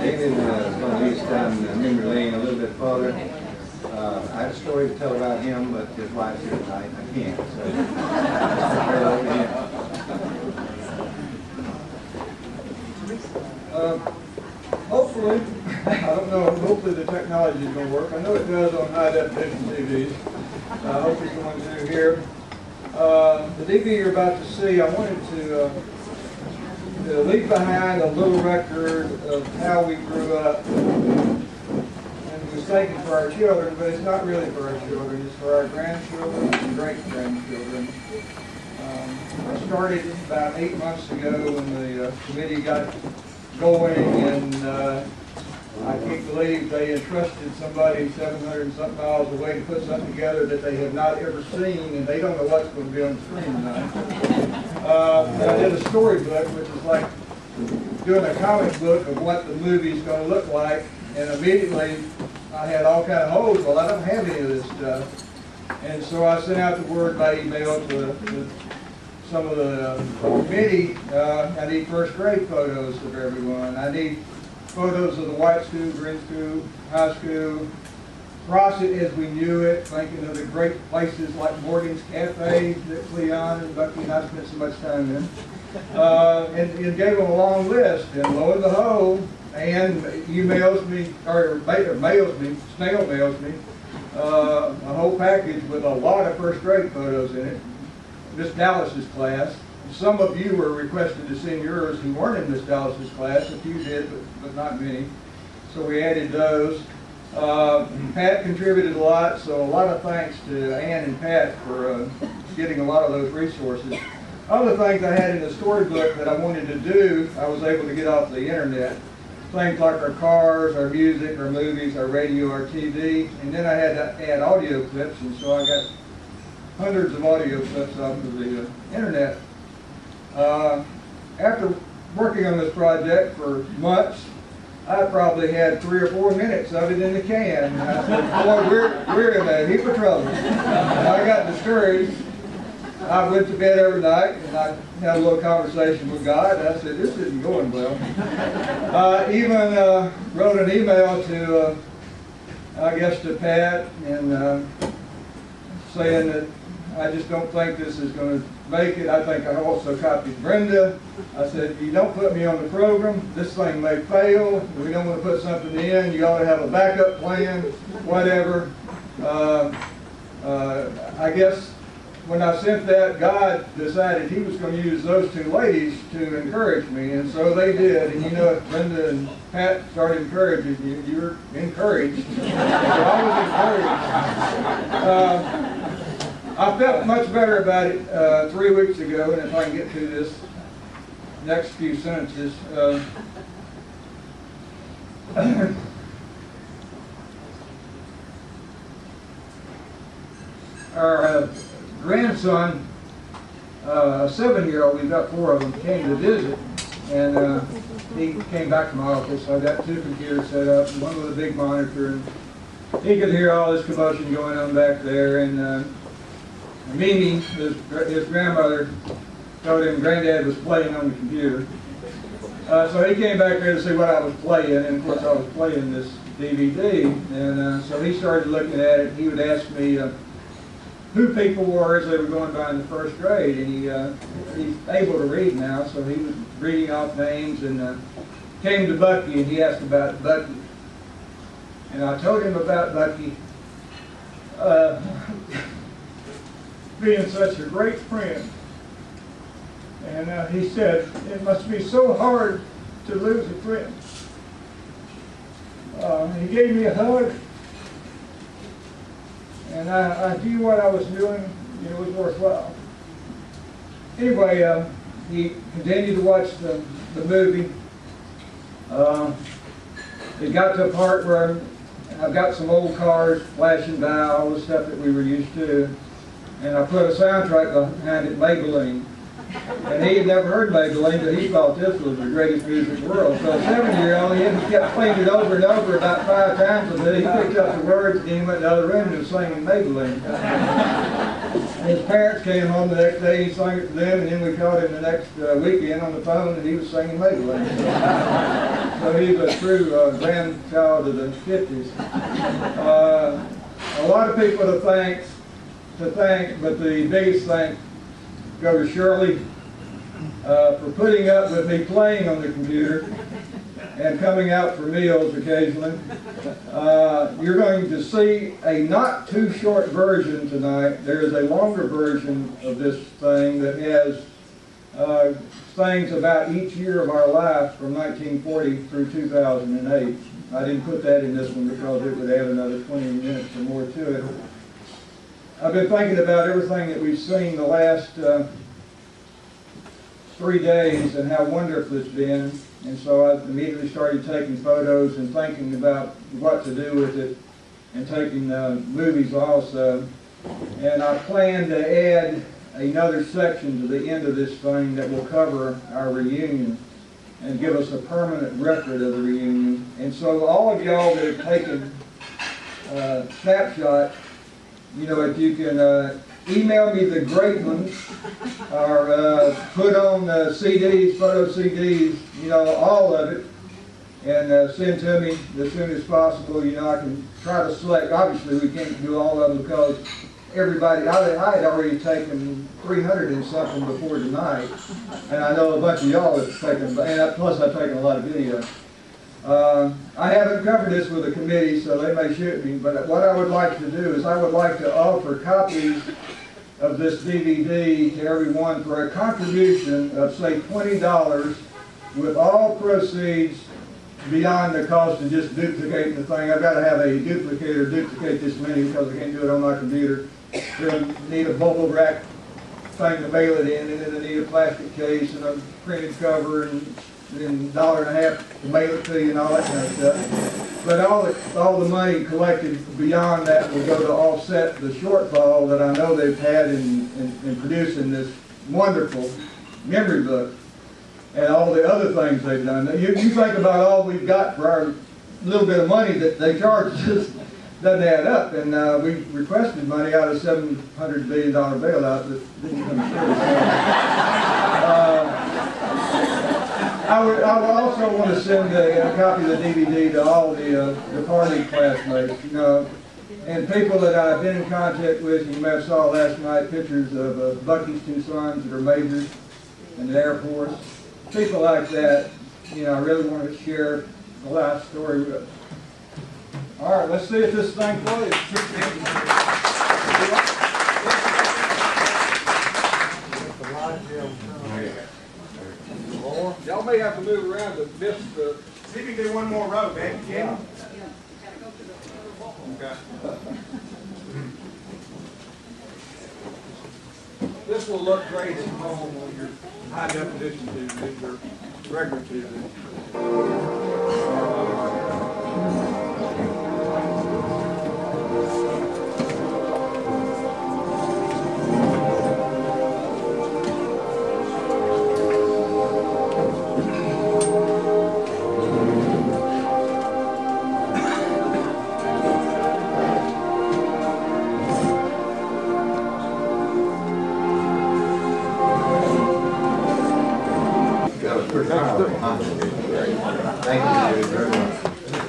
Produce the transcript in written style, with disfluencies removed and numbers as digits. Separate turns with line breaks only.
David is going to lead down memory lane a little bit further. I had a story to tell about him, but his wife's here tonight. I can't. So I'll turn it over to him.
Hopefully, I don't know, hopefully the technology is going to work. I know it does on high definition TVs. I hope it's going to here. The DVD you're about to see, I wanted to leave behind a little record of how we grew up. And it was taken for our children, but it's not really for our children. It's for our grandchildren and great-grandchildren. I started about 8 months ago when the committee got going, and I can't believe they entrusted somebody 700 and something miles away to put something together that they have not ever seen, and they don't know what's going to be on the screen tonight. I did a storybook, which is like doing a comic book of what the movie's going to look like, and immediately I had all kind of holes. Well, I don't have any of this stuff, and so I sent out the word by email to some of the committee. I need first grade photos of everyone. I need photos of the white school, green school, high school, Crossett as we knew it, thinking of the great places like Morgan's Cafe that Cleon and Bucky and I spent so much time in. And gave them a long list, and lo and behold, Ann emails me, or mails me, snail mails me, a whole package with a lot of first grade photos in it. Miss Dallas's class. Some of you were requested to send yours who weren't in Miss Dallas's class. A few did, but not many. So we added those. Pat contributed a lot, so a lot of thanks to Ann and Pat for getting a lot of those resources. Other things I had in the storybook that I wanted to do, I was able to get off the internet. Things like our cars, our music, our movies, our radio, our TV, and then I had to add audio clips, and so I got hundreds of audio clips off of the internet. After working on this project for months, I probably had 3 or 4 minutes of it in the can. And I said, boy, we're in a heap of trouble. And I got discouraged. I went to bed every night and I had a little conversation with God. And I said, this isn't going well. I even wrote an email to, I guess, to Pat, and saying that I just don't think this is going to make it. I think I also copied Brenda. I said, if you don't put me on the program, this thing may fail. If we don't want to put something in, you ought to have a backup plan, whatever. I guess when I sent that, God decided He was going to use those 2 ladies to encourage me, and so they did. And you know, if Brenda and Pat started encouraging you, you were encouraged. So I was encouraged. I felt much better about it 3 weeks ago, and if I can get to this next few sentences. Our grandson, a 7-year-old, we've got 4 of them, came to visit, and he came back to my office. I got 2 computers set up, one with a big monitor, and he could hear all this commotion going on back there, and Mimi, his grandmother, told him Granddad was playing on the computer. So he came back there to see what I was playing, and of course I was playing this DVD. And so he started looking at it. He would ask me who people were as they were going by in the first grade, and he's able to read now, so he was reading off names, and came to Bucky, and he asked about Bucky. And I told him about Bucky being such a great friend. And he said, it must be so hard to lose a friend. He gave me a hug, and I knew what I was doing, it was worthwhile. Anyway, he continued to watch the movie. It got to a part where I've got some old cars flashing by, all the stuff that we were used to. And I put a soundtrack behind it, Maybelline. And he had never heard Maybelline, but he thought this was the greatest music in the world. So a 7-year-old, he kept playing it over and over about 5 times a day. He picked up the words and he went to the other room and was singing Maybelline. His parents came home the next day, he sang it to them, and then we called him the next weekend on the phone, and he was singing Maybelline. So he's a true grandchild of the 50s. A lot of people to thank, but the biggest thanks go to Shirley for putting up with me playing on the computer and coming out for meals occasionally. You're going to see a not too short version tonight. There is a longer version of this thing that has things about each year of our life from 1940 through 2008. I didn't put that in this one because it would add another 20 minutes or more to it. I've been thinking about everything that we've seen the last 3 days and how wonderful it's been. And so I immediately started taking photos and thinking about what to do with it and taking movies also. And I plan to add another section to the end of this thing that will cover our reunion and give us a permanent record of the reunion. And so all of y'all that have taken snapshot, you know, if you can email me the great ones or put on CDs, photo CDs, you know, all of it, and send to me as soon as possible. You know, I can try to select. Obviously, we can't do all of them because everybody, I had already taken 300 and something before tonight, and I know a bunch of y'all have taken, and plus I've taken a lot of video. I haven't covered this with the committee, so they may shoot me, but what I would like to do is I would like to offer copies of this DVD to everyone for a contribution of, say, $20 with all proceeds beyond the cost of just duplicating the thing. I've got to have a duplicator duplicate this many because I can't do it on my computer. They'll need a bubble wrap thing to mail it in, and then they need a plastic case and a printed cover and $1.50 to mail it to you and all that kind of stuff. But all the money collected beyond that will go to offset the shortfall that I know they've had in producing this wonderful memory book and all the other things they've done. You think about all we've got for our little bit of money that they charge us, doesn't add up. And we requested money out of $700 billion bailout that didn't come through. I would also want to send a copy of the DVD to all the departed classmates, you know, and people that I've been in contact with. You may have saw last night pictures of Bucky's two sons that are majors in the Air Force. People like that, you know, I really want to share the life story with. All right, let's see if this thing plays. Y'all may have to move around to miss the...
See if you can do one more row, man.
Yeah.
Okay.
This will look great at home on your high definition TV or regular TV.
Thank you very much.